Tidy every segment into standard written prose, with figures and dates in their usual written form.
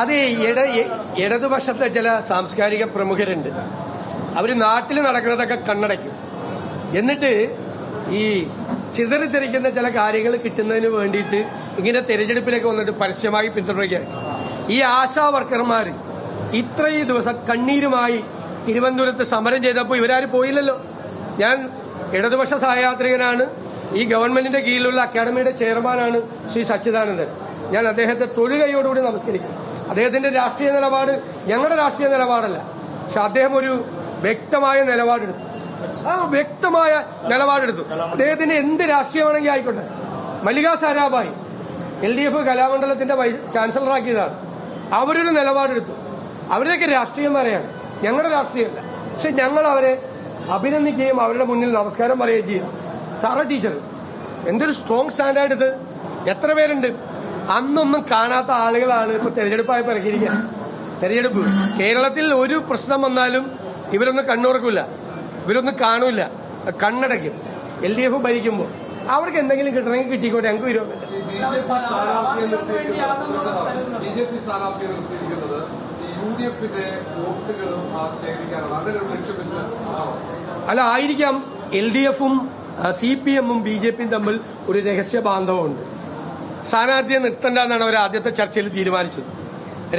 അത് ഇടതുപക്ഷത്തെ ചില സാംസ്കാരിക പ്രമുഖരുണ്ട്. അവർ നാട്ടിൽ നടക്കുന്നതൊക്കെ കണ്ണടയ്ക്കും. എന്നിട്ട് ഈ ചിതറിത്തെറിക്കുന്ന ചില കാര്യങ്ങൾ കിട്ടുന്നതിന് വേണ്ടിയിട്ട് ഇങ്ങനെ തെരഞ്ഞെടുപ്പിലേക്ക് വന്നിട്ട് പരസ്യമായി പിന്തുണയ്ക്കുകയാണ്. ഈ ആശാ വർക്കർമാർ ഇത്രയും ദിവസം കണ്ണീരുമായി തിരുവനന്തപുരത്ത് സമരം ചെയ്തപ്പോൾ ഇവരാരും പോയില്ലല്ലോ. ഞാൻ ഇടതുപക്ഷ സഹയാത്രികനാണ്. ഈ ഗവൺമെന്റിന്റെ കീഴിലുള്ള അക്കാദമിയുടെ ചെയർമാനാണ് ശ്രീ സച്ചിദാനന്ദൻ. ഞാൻ അദ്ദേഹത്തെ തൊഴുകയോടുകൂടി നമസ്കരിക്കും. അദ്ദേഹത്തിന്റെ രാഷ്ട്രീയ നിലപാട് ഞങ്ങളുടെ രാഷ്ട്രീയ നിലപാടല്ല. പക്ഷെ അദ്ദേഹം ഒരു വ്യക്തമായ നിലപാടെടുത്തു. അദ്ദേഹത്തിന് എന്ത് രാഷ്ട്രീയമാണെങ്കിൽ ആയിക്കോട്ടെ. മല്ലിക സാരാഭായി LDF കലാമണ്ഡലത്തിന്റെ ചാൻസലറാക്കിയതാണ്. അവരൊരു നിലപാടെടുത്തു. അവരുടെയൊക്കെ രാഷ്ട്രീയം പറയാണ്, ഞങ്ങളുടെ രാഷ്ട്രീയമല്ല. പക്ഷെ ഞങ്ങൾ അവരെ അഭിനന്ദിക്കുകയും അവരുടെ മുന്നിൽ നമസ്കാരം പറയുകയും ചെയ്യും. സാറ ടീച്ചർ എന്തൊരു സ്ട്രോങ് സ്റ്റാൻഡായിട്ട് ഇത്. എത്ര പേരുണ്ട് അന്നൊന്നും കാണാത്ത ആളുകളാണ് ഇപ്പൊ തെരഞ്ഞെടുപ്പായി ഇറക്കിയിരിക്കുക. തെരഞ്ഞെടുപ്പ് കേരളത്തിൽ ഒരു പ്രശ്നം വന്നാലും ഇവരൊന്നും കണ്ണുറക്കില്ല, ഇവരൊന്നും കാണൂല, കണ്ണടയ്ക്കും. LDF ഭരിക്കുമ്പോൾ അവർക്ക് എന്തെങ്കിലും കിട്ടണമെങ്കിൽ കിട്ടിക്കോട്ടെ, ഞങ്ങൾക്ക് വിരോധമില്ല. അല്ല, ആയിരിക്കാം. LDF-ഉം CPM-ഉം BJP-യും തമ്മിൽ ഒരു രഹസ്യ ബാന്ധവമുണ്ട്. സ്ഥാനാർത്ഥിയെ നിർത്തണ്ടെന്നാണ് അവർ ആദ്യത്തെ ചർച്ചയിൽ തീരുമാനിച്ചത്.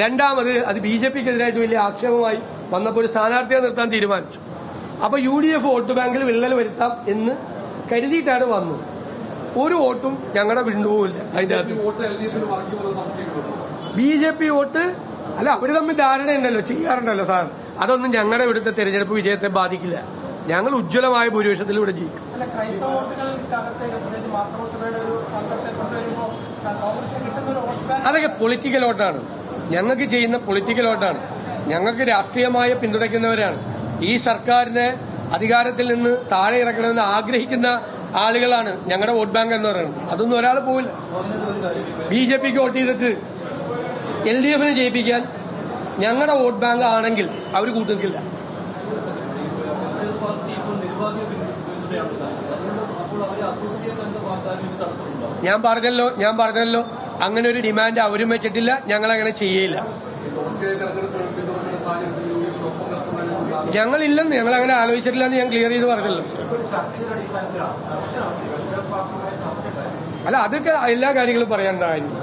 രണ്ടാമത് അത് BJP-ക്കെതിരായിട്ട് വലിയ ആക്ഷേപമായി വന്നപ്പോൾ ഒരു സ്ഥാനാർത്ഥിയെ നിർത്താൻ തീരുമാനിച്ചു. അപ്പൊ UDF വോട്ട് ബാങ്കിൽ വിള്ളൽ വരുത്താം എന്ന് കരുതിയിട്ടാണ് വന്നത്. ഒരു വോട്ടും ഞങ്ങളുടെ വിണ്ടുപോകില്ല. അതിന്റെ അകത്ത് BJP വോട്ട് അല്ല, അവര് തമ്മിൽ ധാരണയുണ്ടല്ലോ, ചെയ്യാറുണ്ടല്ലോ സാർ. അതൊന്നും ഞങ്ങളുടെ ഇവിടുത്തെ തെരഞ്ഞെടുപ്പ് വിജയത്തെ ബാധിക്കില്ല. ഞങ്ങൾ ഉജ്ജ്വലമായ ഭൂരിപക്ഷത്തിൽ ഇവിടെ ജയിക്കും. അതൊക്കെ പൊളിറ്റിക്കൽ വോട്ടാണ്. ഞങ്ങൾക്ക് ചെയ്യുന്ന പൊളിറ്റിക്കൽ വോട്ടാണ്. ഞങ്ങൾക്ക് രാഷ്ട്രീയമായ പിന്തുണയ്ക്കുന്നവരാണ്. ഈ സർക്കാരിനെ അധികാരത്തിൽ നിന്ന് താഴെ ഇറക്കണമെന്ന് ആഗ്രഹിക്കുന്ന ആളുകളാണ് ഞങ്ങളുടെ വോട്ട് ബാങ്ക് എന്ന് പറയുന്നത്. അതൊന്നും ഒരാൾ പോവില്ല. BJP-ക്ക് വോട്ട് ചെയ്തിട്ട് LDF-നെ ജയിപ്പിക്കാൻ ഞങ്ങളുടെ വോട്ട് ബാങ്ക് ആണെങ്കിൽ അവർ കൂട്ടുനിൽക്കില്ല. ഞാൻ പറഞ്ഞല്ലോ അങ്ങനെ ഒരു ഡിമാൻഡ് അവരും വെച്ചിട്ടില്ല, ഞങ്ങൾ അങ്ങനെ ചെയ്യില്ല. ഞങ്ങളില്ലെന്ന്, ഞങ്ങൾ അങ്ങനെ ആലോചിച്ചിട്ടില്ല എന്ന് ഞാൻ ക്ലിയർ ചെയ്ത് പറഞ്ഞല്ലോ. അല്ല, അതൊക്കെ എല്ലാ കാര്യങ്ങളും പറയാനുണ്ടായിരുന്നു.